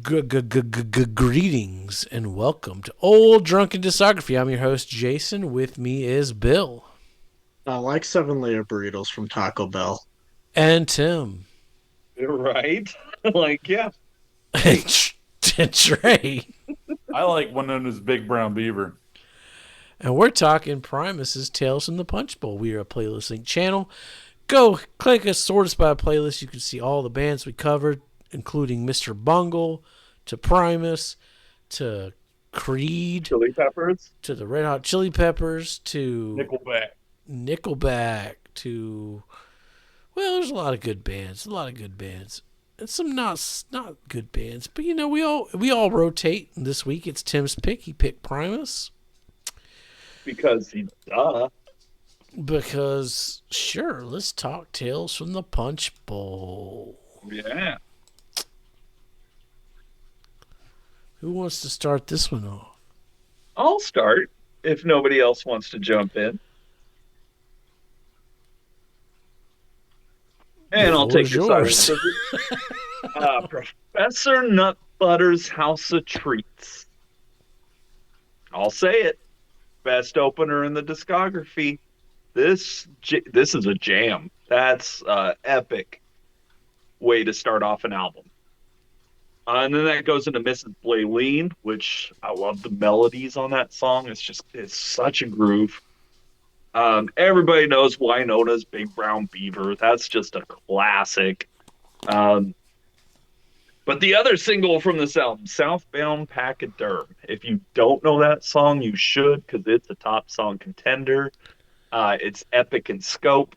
Greetings and welcome to Old Drunken Discography. I'm your host, Jason. With me is Bill. I like 7-layer burritos from Taco Bell. And Tim. Right? Like, yeah. And Hey, Trey. I like one known as Big Brown Beaver. And we're talking Primus's Tales from the Punchbowl. We are a playlist link channel. Go click us, sort us by playlist. You can see all the bands we covered, including Mr. Bungle, to Primus, to Creed, Chili Peppers. to the Red Hot Chili Peppers, to Nickelback. to well, there's a lot of good bands, and some not good bands. But you know, we all rotate. This week it's Tim's pick. He picked Primus Because he, because sure, let's talk Tales from the Punch Bowl. yeah. Who wants to start this one off? I'll start if nobody else wants to jump in. And I'll take the silence. Professor Nutbutter's House of Treats. I'll say it. Best opener in the discography. This is a jam. That's epic way to start off an album. And then that goes into Mrs. Blaylene, which I love the melodies on that song. It's such a groove. Everybody knows Wynona's Big Brown Beaver. That's just a classic. But the other single from this album, Southbound Pachyderm. If you don't know that song, you should, because it's a top song contender. It's epic in scope.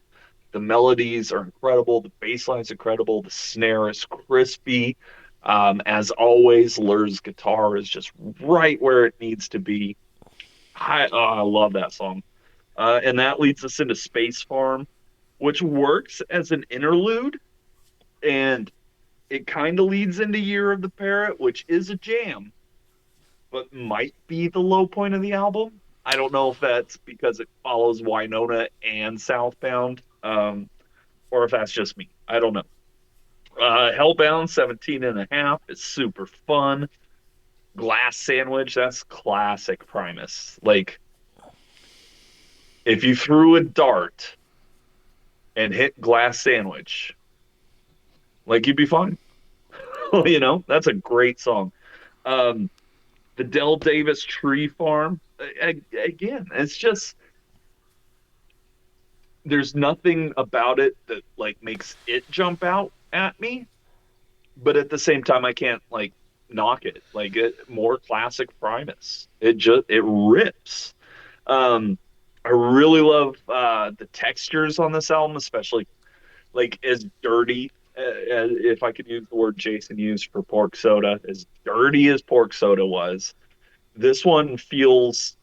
The melodies are incredible. The bass line's incredible. The snare is crispy. As always, Lur's guitar is just right where it needs to be. I love that song. And that leads us into Space Farm, which works as an interlude. And it kind of leads into Year of the Parrot, which is a jam, but might be the low point of the album. I don't know if that's because it follows Wynonna and Southbound, or if that's just me. I don't know. Hellbound 17 and a half is super fun. Glass Sandwich, that's classic Primus. Like, if you threw a dart and hit Glass Sandwich, like, you'd be fine. You know, that's a great song. The Del Davis Tree Farm, again, it's just, there's nothing about it that, like, makes it jump out at me, but at the same time I can't like knock it. Like, it more classic Primus. It rips. I really love the textures on this album, especially like as dirty if I could use the word Jason used for Pork Soda, as dirty as Pork Soda was, this one feels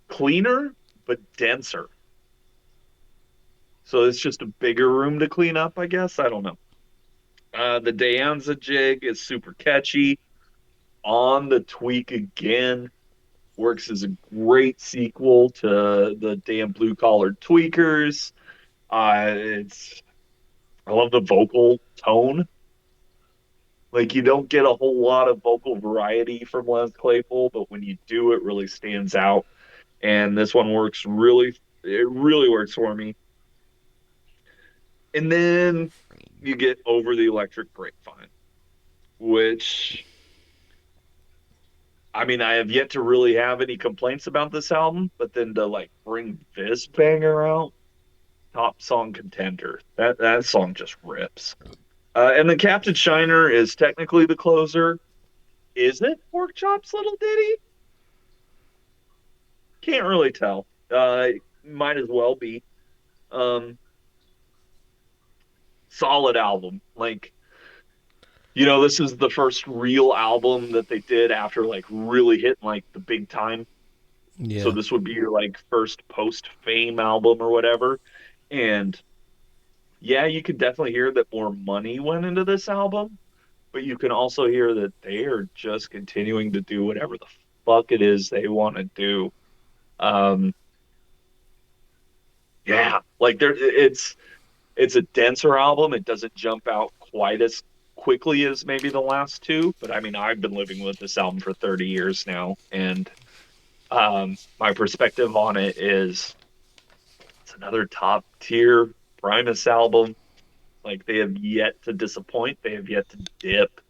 cleaner but denser. So it's just a bigger room to clean up, I guess. I don't know. The Danza jig is super catchy. On the Tweak Again works as a great sequel to the damn Blue Collared Tweakers. I love the vocal tone. Like, you don't get a whole lot of vocal variety from Les Claypool, but when you do, it really stands out. And this one it really works for me. And then you get Over the Electric Grapevine, which, I mean, I have yet to really have any complaints about this album, but then to like bring this banger out, top song contender. That song just rips. And then Captain Shiner is technically the closer. Is it Pork Chop's Little Ditty? Can't really tell. Might as well be. Solid album. Like, you know, this is the first real album that they did after like really hitting like the big time. Yeah. So this would be your like first post fame album or whatever. And yeah, you could definitely hear that more money went into this album, but you can also hear that they are just continuing to do whatever the fuck it is they want to do. Yeah, like it's a denser album. It doesn't jump out quite as quickly as maybe the last two, but I mean, I've been living with this album for 30 years now, and my perspective on it is it's another top tier Primus album. Like they have yet to disappoint. They have yet to dip.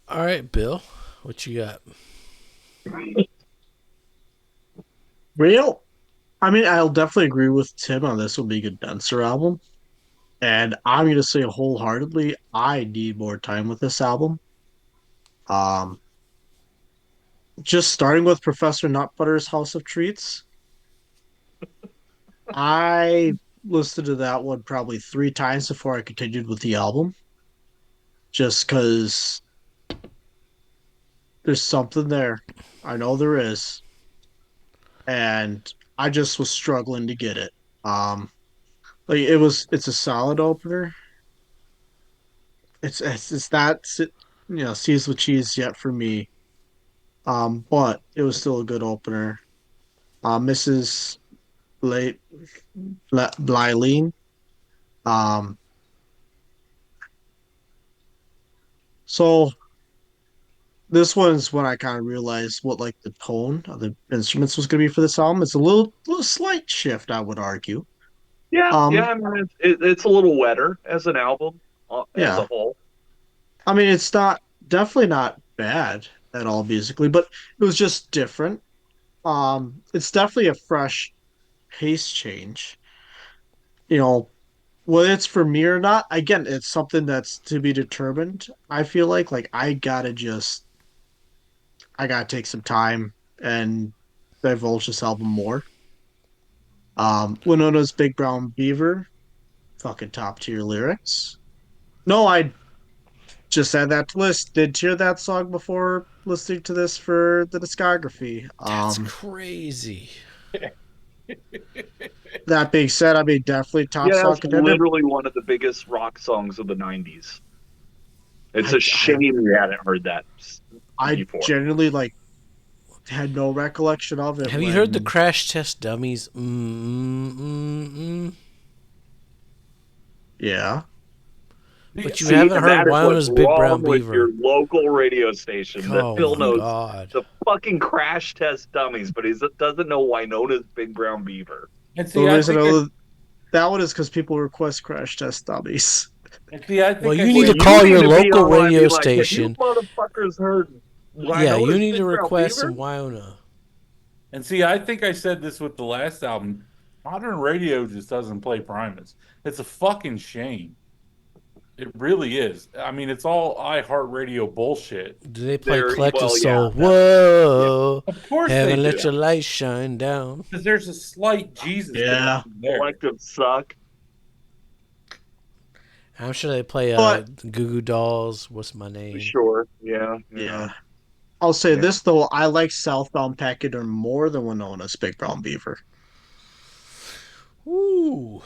All right, Bill, what you got? Real. I mean, I'll definitely agree with Tim on this will be a denser album. And I'm going to say wholeheartedly, I need more time with this album. Um, just starting with Professor Nutbutter's House of Treats, I listened to that one probably 3 times before I continued with the album, just because there's something there. I know there is, and I just was struggling to get it. Like it's a solid opener. It's not seas with cheese yet for me. But it was still a good opener. Mrs. Late Blylene. Um, so this one's when I kind of realized what like the tone of the instruments was going to be for this album. It's a little slight shift, I would argue. Yeah. I mean, it's a little wetter as an album as a Yeah. whole. I mean, it's not definitely not bad at all musically, but it was just different. It's definitely a fresh pace change. You know, whether it's for me or not, again, it's something that's to be determined. I feel like I gotta take some time and divulge this album more. Winona's Big Brown Beaver, fucking top tier lyrics. No, I just add that to list. Did hear that song before listening to this for the discography. That's crazy. That being said, I mean definitely top Yeah, song that's contender. literally one of the biggest rock songs of the 90s. It's I, a shame you hadn't heard that I before. genuinely had no recollection of it. Have you heard the Crash Test Dummies? Yeah. But you See, haven't and heard that is what's Wyona's Big wrong Brown with your Beaver. local radio station that Oh Phil my knows God. the fucking Crash Test Dummies, but he doesn't know Winona's Big Brown Beaver. And The see, I reason think I know that one is because people request Crash Test Dummies. Well, you I need Well, to said, you call need your to be local online and radio be like, have you station. motherfuckers heard Yeah, you Winona's need Big to Brown request Beaver? some Wyona. and see, I think I said this with the last album. Modern radio just doesn't play Primus. It's a fucking shame. It really is. I mean, it's all iHeartRadio bullshit. Do they play Collective Well, yeah, Soul? Whoa. Of course Heaven, they let do. your light shine down. Because there's a slight Jesus Yeah. connection there. Collective suck. I'm sure they play But Goo Goo Dolls. What's my name? Sure. Yeah. yeah. I'll say Yeah. this though, I like Southbound Pachyderm more than Winona's Big Brown Beaver. Ooh.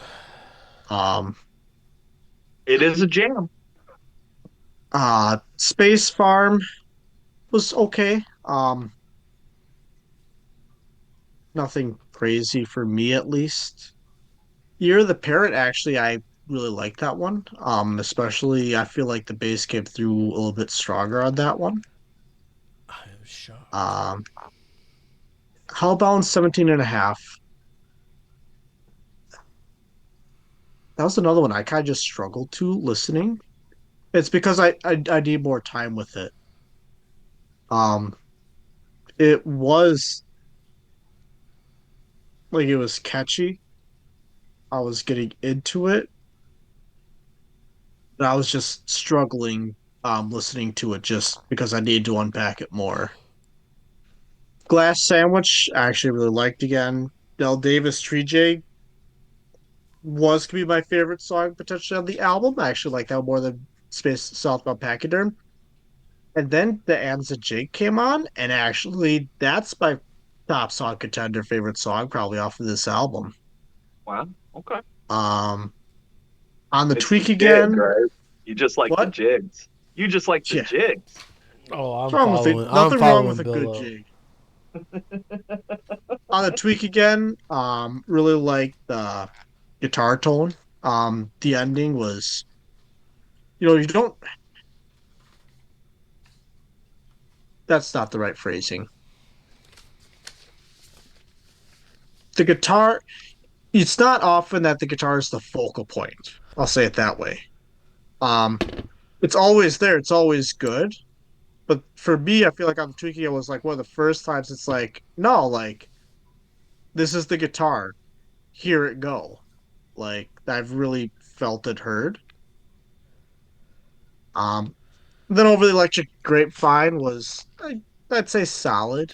It is a jam. Space Farm was okay. Nothing crazy for me at least. Year of the Parrot, actually, I really like that one. Especially I feel like the bass came through a little bit stronger on that one. I'm shocked. Hellbound 17 and a half. That was another one I kind of just struggled to listening. It's because I need more time with it. Um, it was it was catchy. I was getting into it, but I was just struggling listening to it just because I need to unpack it more. Glass Sandwich, I actually really liked again. Del Davis Tree Jig was gonna be my favorite song potentially on the album. I actually like that more than Space Southbound Pachyderm. And then the Anza Jig came on, and actually that's my top song contender, favorite song probably off of this album. Wow. Okay. On the It's Tweak the jig, again. right? You just like the What? jigs. You just like the Yeah. jigs. Oh, I'm What's wrong with following. it? I'm Nothing wrong with following a Bill good up. jig. On the Tweak again, really like the guitar tone. The ending was, you don't. That's not the right phrasing. The guitar. It's not often that the guitar is the focal point. I'll say it that way. Um, it's always there. It's always good. But for me, I feel like on Tweaking, it was like one of the first times it's like, no, like this is the guitar. Here it go. Like I've really felt it heard. Um, then Over the Electric Grapevine was, I'd say, solid.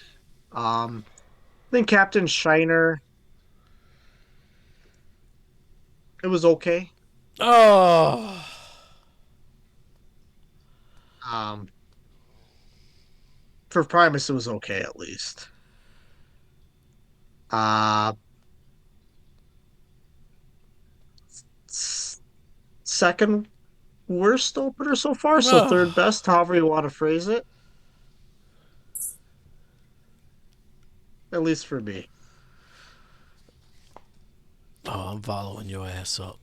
Then Captain Shiner, it was okay. Oh, Um, for Primus, it was okay at least. Uh, Second worst opener so far, so third oh, best, however you want to phrase it. At least for me. I'm following your ass up.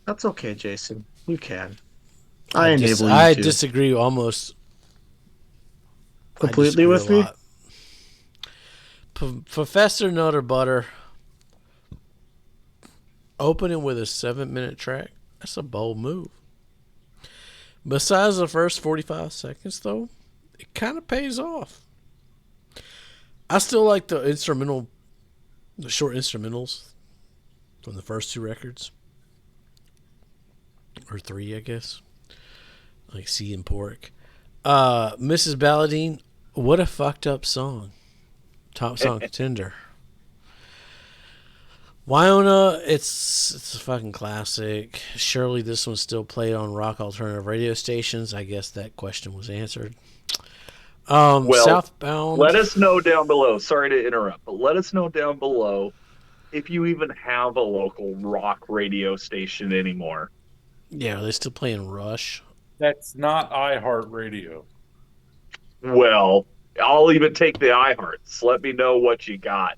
That's okay, Jason. You can. I enable you I to. disagree almost. I Completely disagree a with me? lot. Professor Nutter Butter opening with a 7-minute track. That's a bold move. Besides the first 45 seconds, though, it kind of pays off. I still like the short instrumentals from the first two records. Or three, I guess. Like Sea and Pork. Mrs. Balladine, what a fucked up song. Top song contender. Wyona, it's a fucking classic. Surely this one's still played on rock alternative radio stations. I guess that question was answered. Well, Southbound. let us know down below. Sorry to interrupt, but let us know down below if you even have a local rock radio station anymore. Yeah, are they still playing Rush? That's not iHeartRadio. Well, I'll even take the iHearts. Let me know what you got.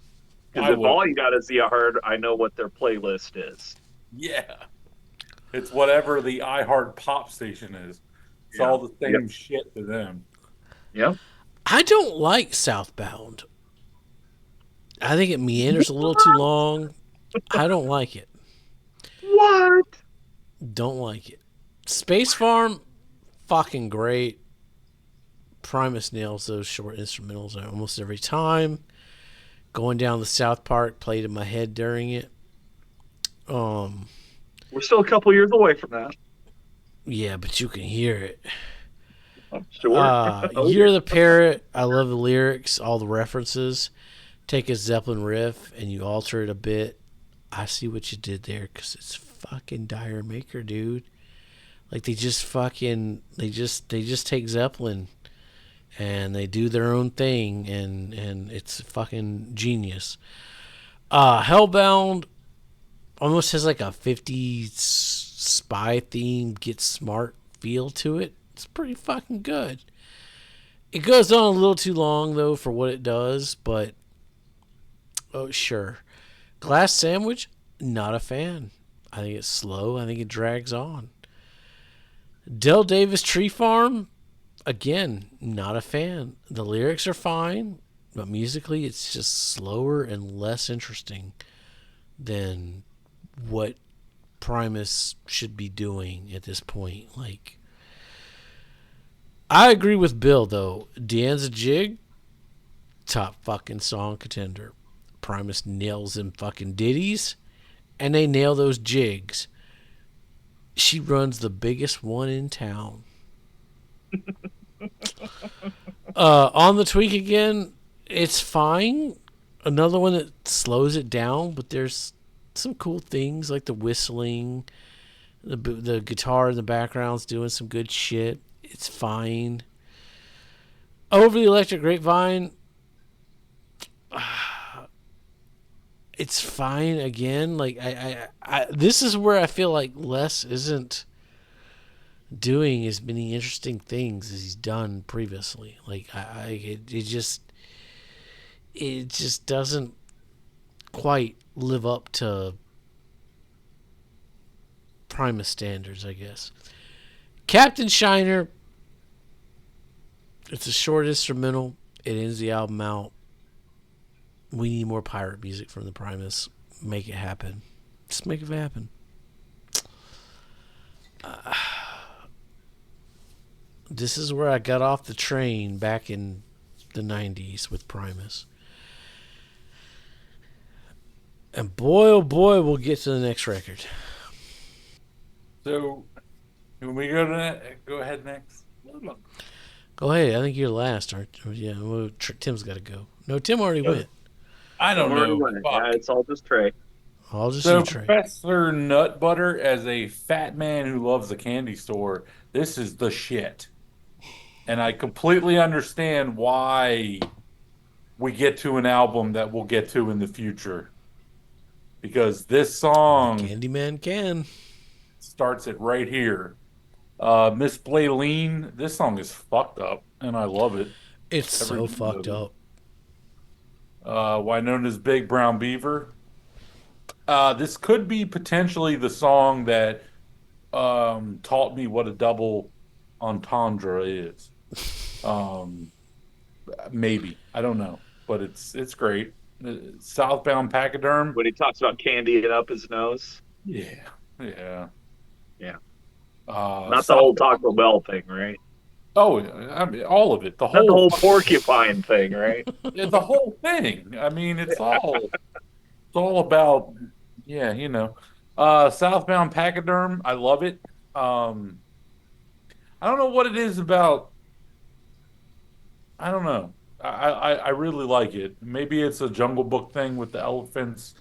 Because I if would. all you got is the iHeart, I know what their playlist is. Yeah. It's whatever the iHeart pop station is. It's Yeah. all the same shit to them. Yeah. I don't like Southbound. I think it meanders a little too long. I don't like it. What? Don't like it. Space Farm, fucking great. Primus nails those short instrumentals almost every time. Going down the South Park played in my head during it. We're still a couple years away from that. Yeah, but you can hear it. I'm sure. You're the Parrot. I love the lyrics, all the references. Take a Zeppelin riff and you alter it a bit. I see what you did there because it's fucking Dire Maker, dude. Like they just take Zeppelin and they do their own thing and it's fucking genius. Hellbound almost has like a 50s spy theme, Get Smart feel to it. It's pretty fucking good. It goes on a little too long though for what it does, but oh sure. Glass Sandwich, not a fan. I think it's slow. I think it drags on. Del Davis Tree Farm, again, not a fan. The lyrics are fine, but musically it's just slower and less interesting than what Primus should be doing at this point. Like, I agree with Bill though. Deanza Jig, top fucking song contender. Primus nails them fucking ditties, and they nail those jigs. She runs the biggest one in town. On the Tweak again, it's fine. Another one that slows it down, but there's some cool things like the whistling, the guitar in the background's doing some good shit. It's fine. Over the Electric Grapevine, it's fine again. Like I this is where I feel like Les isn't doing as many interesting things as he's done previously. Like it just doesn't quite live up to Primus standards, I guess. Captain Shiner. It's a short instrumental. It ends the album out. We need more pirate music from the Primus. Make it happen. Just make it happen. This is where I got off the train back in the 90s with Primus. And boy, oh boy, we'll get to the next record. So, when we go to that, go ahead next. Go ahead. I think you're last, aren't you? Yeah, well, Tim's got to go. No, Tim already went. I don't know. Yeah, it's all just Trey. I'll just So, you, Trey. Professor Nutbutter, as a fat man who loves a candy store, this is the shit. And I completely understand why we get to an album that we'll get to in the future. Because this song Candyman can starts it right here. Miss Blaylene, this song is fucked up, and I love it. It's so fucked up. Wynonna's Big Brown Beaver. This could be potentially the song that taught me what a double entendre is. Maybe. I don't know. But it's great. Southbound Pachyderm. When he talks about candying up his nose. Yeah. Not the whole Taco Bell thing, right? Oh, I mean, all of it. Not the whole porcupine thing, right? The whole thing. I mean, it's all about, Southbound Pachyderm. I love it. I don't know what it is about. I don't know. I really like it. Maybe it's a Jungle Book thing with the elephants.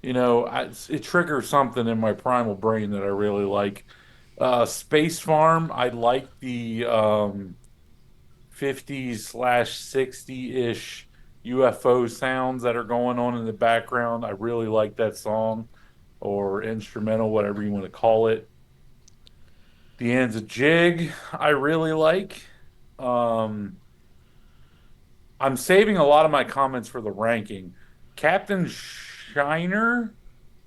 It triggers something in my primal brain that I really like. Space Farm, I like the 50s/60-ish UFO sounds that are going on in the background. I really like that song, or instrumental, whatever you want to call it. The End's a Jig, I really like. I'm saving a lot of my comments for the ranking. Captain Shiner,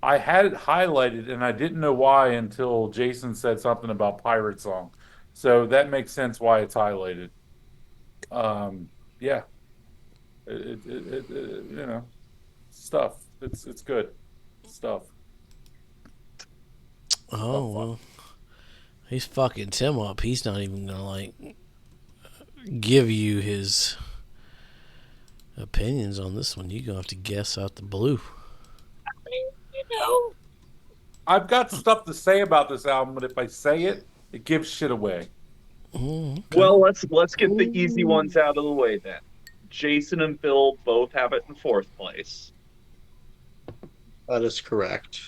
I had it highlighted and I didn't know why until Jason said something about Pirate Song. So that makes sense why it's highlighted. Yeah. Stuff. It's good stuff. Oh, well. He's fucking Tim up. He's not even gonna give you his opinions on this one. You're gonna have to guess out the blue. I've got stuff to say about this album, but if I say it, it gives shit away. Okay. Well, let's get the easy ones out of the way then. Jason and Phil both have it in fourth place. That is correct.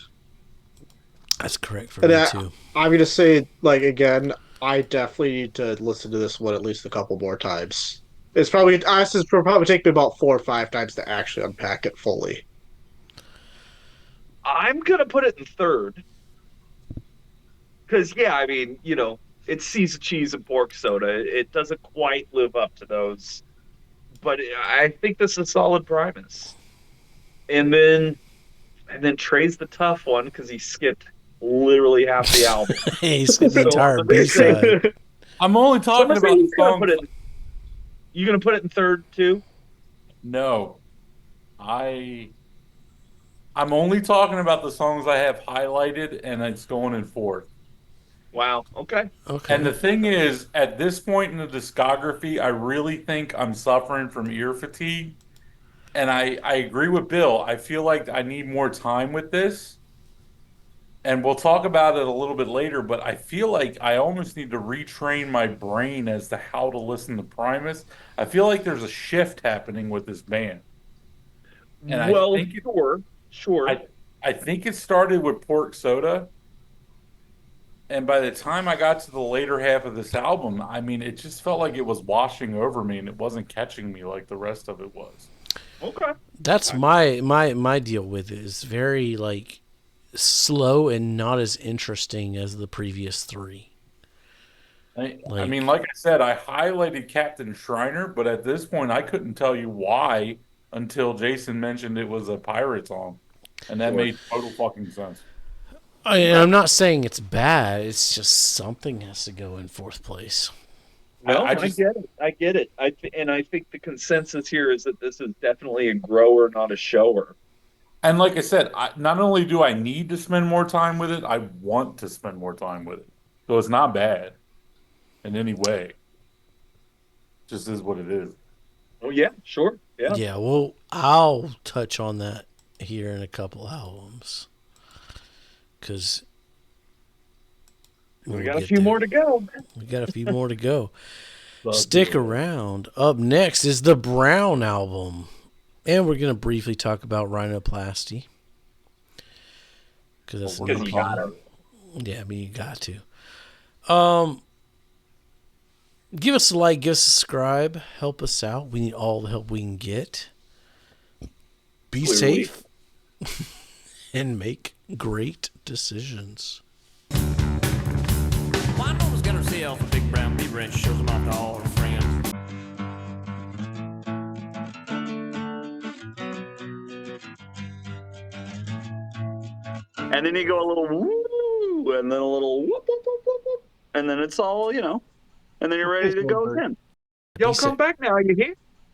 That's correct for me too. I'm gonna say, again, I definitely need to listen to this one at least a couple more times. It's probably take me about 4 or 5 times to actually unpack it fully. I'm gonna put it in third. Because it's Seas of Cheese and Pork Soda. It doesn't quite live up to those. But I think this is a solid Primus. And then Trey's the tough one because he skipped literally half the album. He skipped the entire B-side. I'm only talking about the songs. You gonna put it in third too? No. I'm only talking about the songs I have highlighted, and it's going in fourth. Wow. Okay. And the thing is, at this point in the discography, I really think I'm suffering from ear fatigue. And I agree with Bill. I feel like I need more time with this. And we'll talk about it a little bit later, but I feel like I almost need to retrain my brain as to how to listen to Primus. I feel like there's a shift happening with this band. And Sure. I think it started with Pork Soda. And by the time I got to the later half of this album, I mean, it just felt like it was washing over me and it wasn't catching me like the rest of it was. Okay. That's my deal with it. It's very slow and not as interesting as the previous 3. I mean, like I said, I highlighted Captain Shiner, but at this point I couldn't tell you why until Jason mentioned it was a pirate song. And that made total fucking sense. I'm not saying it's bad. It's just something has to go in fourth place. No, I I just- get it. I get it. And I think the consensus here is that this is definitely a grower, not a shower. And like I said, not only do I need to spend more time with it, I want to spend more time with it. So it's not bad in any way. Just is what it is. Oh yeah, sure, yeah. Yeah, well, I'll touch on that here in a couple albums. Because We got a few more to go. We got a few more to go. Stick around. Up next is the Brown album. And we're going to briefly talk about rhinoplasty. Because that's an Because you gotta. Yeah, I mean, you got to. Give us a like, give us a subscribe. Help us out. We need all the help we can get. Be Clearly. safe. And make great decisions. Blind woman's got herself a big brown beaver and she shows them off to all her friends. And then you go a little woo, and then a little whoop, whoop, whoop, whoop, whoop, and then it's all, and then you're ready to go again. Y'all come back now, you hear?